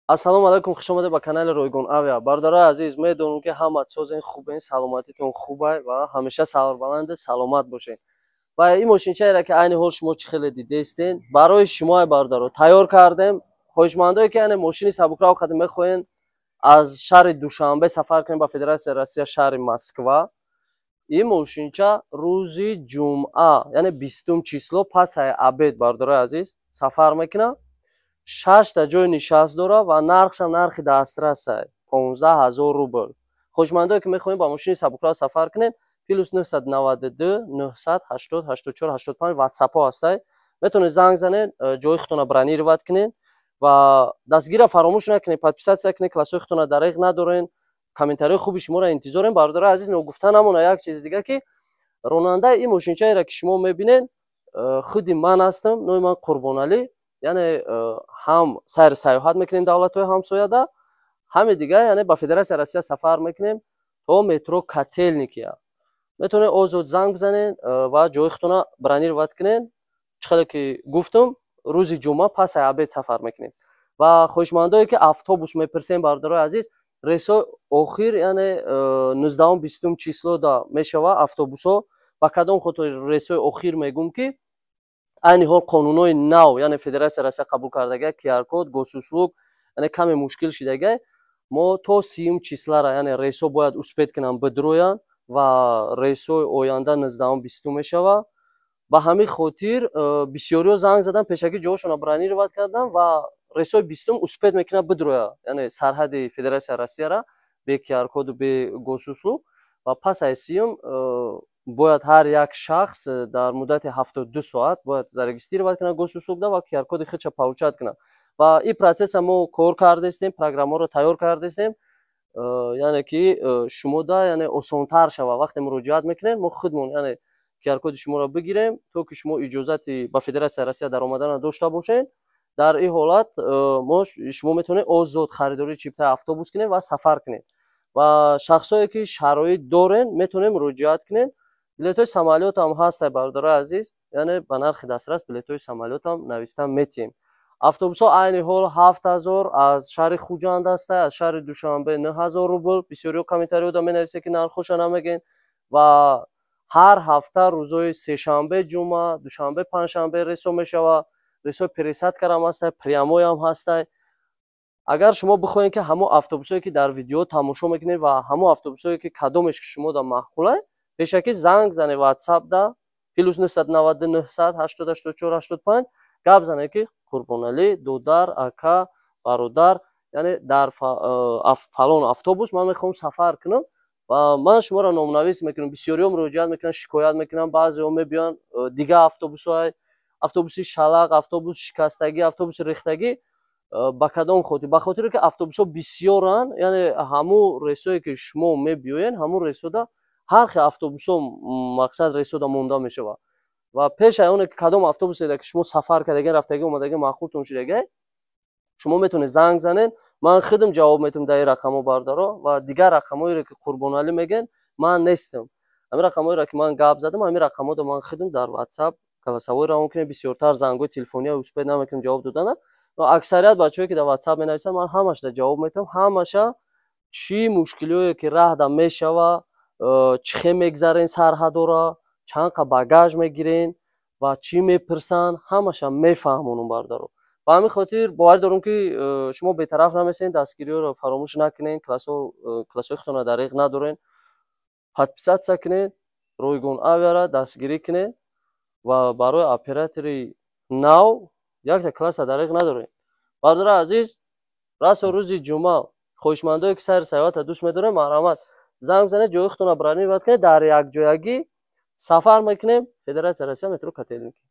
Ассалому алайкум, хуш омадед ба канали Ройгон Авиа. Бардораи азиз, медонам ки ҳамат созен хубен, саломатитон хубай ва ҳамеша сарбаланду саломат бошед. Ва ин мошинчаеро ки айни ҳол шумо чӣ хеле дидестен, барои шумо бардаро тайёр кардем. Хоҳишмандое ки ани мошини сабукрав қадим мехоҳен аз шаҳри Душанбе сафар кунед ба Федератсияи Россия шаҳри Москва. Ин мошинча рӯзи ҷумъа, яъне 20 число пасаи абед бардораи азиз сафар мекунад. 6 та ҷои нишаст дорад ва нархшам нархи дастрас аст 15000 рубл. Хоҳишмандое ки мехоҳем ба мошини сабукрав сафар кунед, + 992 980 84 85 ватсапо ҳастад. метавонед занг занед, ҷои худтонро бронировать кунед ва дастгирро фаромӯш накунед, подписатсия кунед, классои худтонро дариғ надорен. Комментарии хуби шуморо интизорем. Бардораи азиз, ногуфта намона як чизи дигар ки ронандаи ин мошинчаеро ки шумо мебинед худи ман ҳастам, номи ман Қурбоналӣ. яъне ҳам сайри сайёҳат мекунем давлатҳои ҳамсояда, ҳами дигар яъне ба Федератсияи Россия сафар мекунем то метро Котельники. метавонед озод занг бизанед ва ҷои худтонро бронировать кунед. чӣ хеле ки гуфтам, рӯзи ҷумъа пасаи абед сафар мекунем. ва хоҳишмандое ки автобус мепирсем, бардорои азиз, рейсои охир яъне 19-20 числода мешава автобусҳо. ба кадом хотир рейсои охир мегум ки айни ҳол қонунҳои нав, яъне Федератсияи Россия қабул кардагӣ QR-код, госуслуг, яъне каме мушкил шидагӣ, мо то 30 числара, яъне рейсҳо бояд успед кунанд бидроянд ва рейсҳои оянда 19-20 мешава. ба ҳамин хотир бисёриҳо занг задан, пешакӣ ҷоҳошонро бронировать кардан ва рейсҳои 20 успед мекунад бидрояд, яъне сарҳади Федератсияи Россияра бе QR-коду, бе госуслуг. ва пасаи 30 бояд ҳар як шахс дар муддати 72 соат бояд зарегистрировать кунад госуслугда ва QR-коди худша получат кунад. ва ин процесса мо кор кардастем, программаро тайёр кардастем, яъне ки шумода яъне осонтар шава. вақте муроҷиат мекунем, мо худмон яъне QR-коди шуморо бигирем, то ки шумо иҷозати ба Федератсияи Россия даромаданро дошта бошед. дар ин ҳолат шумо метавонед озод харидории чиптаи автобус кунед ва сафар кунед. ва шахсое ки шароит дорен, метавонед муроҷиат кунед. билетҳои самолётам ҳастад, бардораи азиз, яъне ба нархи дастрас билетҳои самолётам нависта метиҳем. автобусҳо айни ҳол 7000 аз шаҳри Хуҷанд ҳастад, аз шаҳри Душанбе 9000 рубл. бисёриҳо комментариҳода менависед ки нархҳоша намегӯед. ва ҳар ҳафта рӯзои сешанбе, ҷумъа, душанбе, панҷшанбе рейсҳо мешава. рейсҳои пересадкарам ҳастад, прямоям ҳастад. агар шумо бихоҳед ки ҳамон автобусое ки дар видео тамошо мекунед ва ҳамон автобусое ки кадомеш ки шумода маъқулад, пешакӣ занг занед ватсапда + 990 980 84 85 гап занед ки Қурбоналӣ додар, ака, бародар, яъне дар фалон автобус ман мехоҳам сафар кунам ва ман шуморо номнавис мекунам. бисёриҳо муроҷиат мекунанд, шикоят мекунанд. баъзеҳо мебиёнд дигар автобусҳои автобуси шалақ, автобуси шикастагӣ, автобуси рехтагӣ. ба кадом хотир? ба хотире ки автобусҳо бисёранд, яъне ҳамон рейсое ки шумо мебиёед, ҳамон рейсода ҳар хел автобусҳо мақсад рейсода монда мешавад. ва пеш аз оне ки кадом автобуседа ки шумо сафар кардагӣ, рафтагӣ омадагӣ маъқултон шидагӣ, шумо метавонед занг занед, ман худам ҷавоб метавам дар ин рақамҳо бардаро. ва дигар рақамҳоеро ки Қурбоналӣ мегӯянд, ман нестам. ҳамин рақамҳоеро ки ман гап задам, ҳамин рақамҳода ман худам дар WhatsApp галасовой равон кунем. бисёртар зангҳои телефонияи успед намекунам ҷавоб додана. ва аксарият бачаҳое ки дар WhatsApp менависанд, ман ҳамаша ҷавоб метавам. ҳамаша чӣ мушкилие ки раҳда мешава, чӣ хел мегзарен сарҳадора, чанд қа багаж мегирен ва чӣ мепирсанд, ҳамаша мефаҳмонам бардаро. ба ҳамин хотир боварӣ дорам ки шумо бетараф намесед, дастгириҳоро фаромӯш накунед, классҳои худтонро дариғ надорен. подписатсия кунед, Ройгон Авиаро дастгирӣ кунед ва барои оператори нав якта класса дариғ надоред. бардораи азиз, расо рӯзи ҷумъа хоҳишмандое ки сайри сайёҳата дӯст медорем, марҳамат, занг занед, ҷои худтонро бронировать кунед, дар якҷоягӣ сафар мекунем Федератсияи Россия метро Котельники.